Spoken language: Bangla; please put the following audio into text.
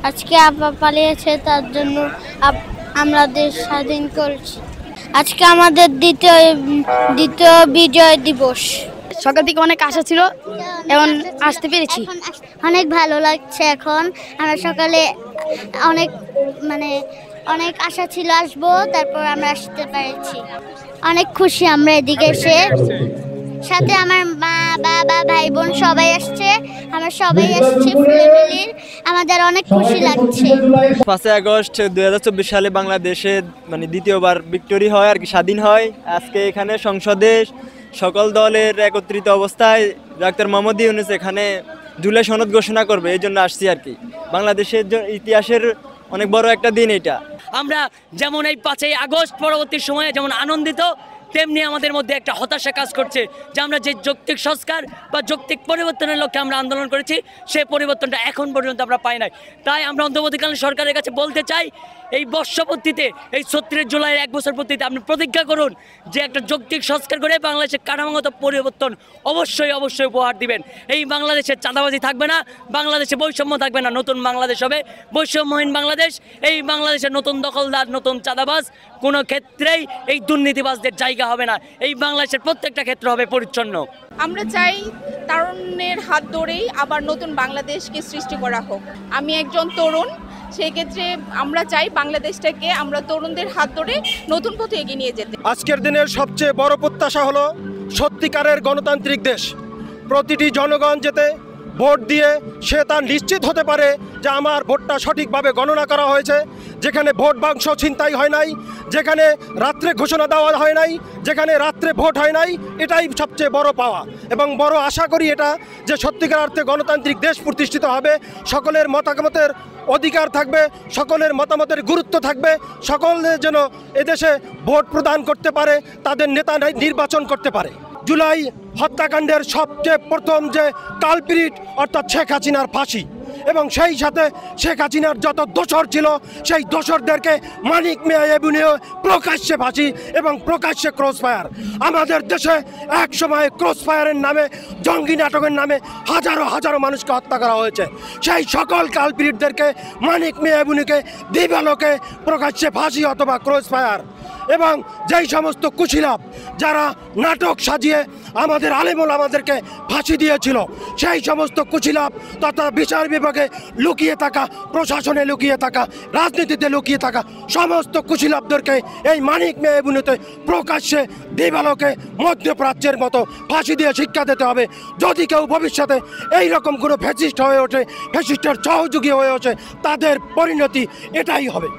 আজকে আপা পালিয়েছে, তার জন্য আমরা দেশ স্বাধীন করেছি। আজকে আমাদের দ্বিতীয় বিজয় দিবস। সকাল থেকে অনেক আশা ছিল, এখন আসতে পেরেছি। অনেক ভালো লাগছে। এখন আমরা সকালে অনেক অনেক আশা ছিল আসবো, তারপর আমরা আসতে পেরেছি। অনেক খুশি আমরা এদিকে এসে। সাথে আমার মা বাবা ভাই বোন সবাই আসছে, আমরা সবাই আসছি ফ্যামিলির। আমাদের অনেক খুশি লাগছে। 5 আগস্ট 2024 সালে বাংলাদেশে দ্বিতীয়বার ভিক্টোরি হয় আর কি, স্বাধীন হয়। আজকে এখানে সংসদে সকল দলের একত্রিত অবস্থায় ডাক্তার মোহাম্মদ ইউনূস এখানে জুলাই সনদ ঘোষণা করবে, এই জন্য আসছি আর কি। বাংলাদেশের ইতিহাসের অনেক বড় একটা দিন এটা। আমরা যেমন এই 5 আগস্ট পরবর্তী সময়ে যেমন আনন্দিত, তেমনি আমাদের মধ্যে একটা হতাশা কাজ করছে যে আমরা যে যৌক্তিক সংস্কার বা যৌক্তিক পরিবর্তনের লক্ষ্যে আমরা আন্দোলন করেছি, সেই পরিবর্তনটা এখন পর্যন্ত আমরা পাই নাই। তাই আমরা অন্তর্বর্তীকালীন সরকারের কাছে বলতে চাই, এই বর্ষপূর্তিতে, এই 36 জুলাইয়ের 1 বছর পূর্তিতে আপনি প্রতিজ্ঞা করুন যে একটা যৌক্তিক সংস্কার করে বাংলাদেশের কাঠামোগত পরিবর্তন অবশ্যই উপহার দিবেন। এই বাংলাদেশের চাঁদাবাজি থাকবে না, বাংলাদেশে বৈষম্য থাকবে না, নতুন বাংলাদেশ হবে বৈষম্যহীন বাংলাদেশ। এই বাংলাদেশের নতুন দখলদার, নতুন চাঁদাবাজ কোনো ক্ষেত্রেই এই দুর্নীতিবাজদের জায়গা হবে না। এই বাংলাদেশের প্রত্যেকটা ক্ষেত্র হবে পরিচ্ছন্ন। আমরা চাই তারুণ্যের হাত ধরেই আবার নতুন বাংলাদেশকে সৃষ্টি করা হোক। আমি একজন তরুণ, সেই ক্ষেত্রে আমরা চাই বাংলাদেশটাকে আমরা তরুণদের হাত ধরে নতুন পথে এগিয়ে নিয়ে যেতে। আজকের দিনের সবচেয়ে বড় প্রত্যাশা হলো সত্যিকারের গণতান্ত্রিক দেশ। প্রতিটি জনগণ যাতে ভোট দিয়ে সে তা নিশ্চিত হতে পারে যে আমার ভোটটা সঠিকভাবে গণনা করা হয়েছে, যেখানে ভোট বাক্স ছিনতাই হয় নাই, যেখানে রাত্রে ঘোষণা দেওয়া হয় নাই, যেখানে রাত্রে ভোট হয় নাই। এটাই সবচেয়ে বড় পাওয়া এবং বড় আশা করি এটা যে সত্যিকার অর্থে গণতান্ত্রিক দেশ প্রতিষ্ঠিত হবে। সকলের মতামতের অধিকার থাকবে, সকলের মতামতের গুরুত্ব থাকবে, সকলে যেন এদেশে ভোট প্রদান করতে পারে, তাদের নেতা নির্বাচন করতে পারে। জুলাই হত্যাকাণ্ডের সবচেয়ে প্রথম যে কালপ্রিট অর্থাৎ শেখ হাসিনার ফাঁসি, এবং সেই সাথে শেখ হাসিনার যত দোসর ছিল সেই দোসরদেরকে মানিক মিয়া এভিনিউ প্রকাশ্যে ফাঁসি এবং প্রকাশ্যে ক্রস ফায়ার। আমাদের দেশে এক সময় ক্রস ফায়ারের নামে, জঙ্গি নাটকের নামে হাজারো মানুষকে হত্যা করা হয়েছে। সেই সকল কালপ্রিটদেরকে মানিক মিয়া এভিনিউকে দিবালোকে প্রকাশ্যে ফাঁসি অথবা ক্রস ফায়ার। এবং যেই সমস্ত কুশীলব যারা নাটক সাজিয়ে আমাদের আলেমুল আমাদেরকে ফাঁসি দিয়েছিল, সেই সমস্ত কুশীলব তথা বিচার বিভাগে লুকিয়ে থাকা, প্রশাসনে লুকিয়ে থাকা, রাজনীতিতে লুকিয়ে থাকা সমস্ত কুশীলবদেরকে এই মানিক মিয়া এভিনিউতে প্রকাশ্যে দিবালোকে মধ্যপ্রাচ্যের মতো ফাঁসি দিয়ে শিক্ষা দিতে হবে। যদি কেউ ভবিষ্যতে এই রকম কোনো ফ্যাসিস্ট হয়ে ওঠে, ফ্যাসিস্টের সহযোগী হয়ে ওঠে, তাদের পরিণতি এটাই হবে।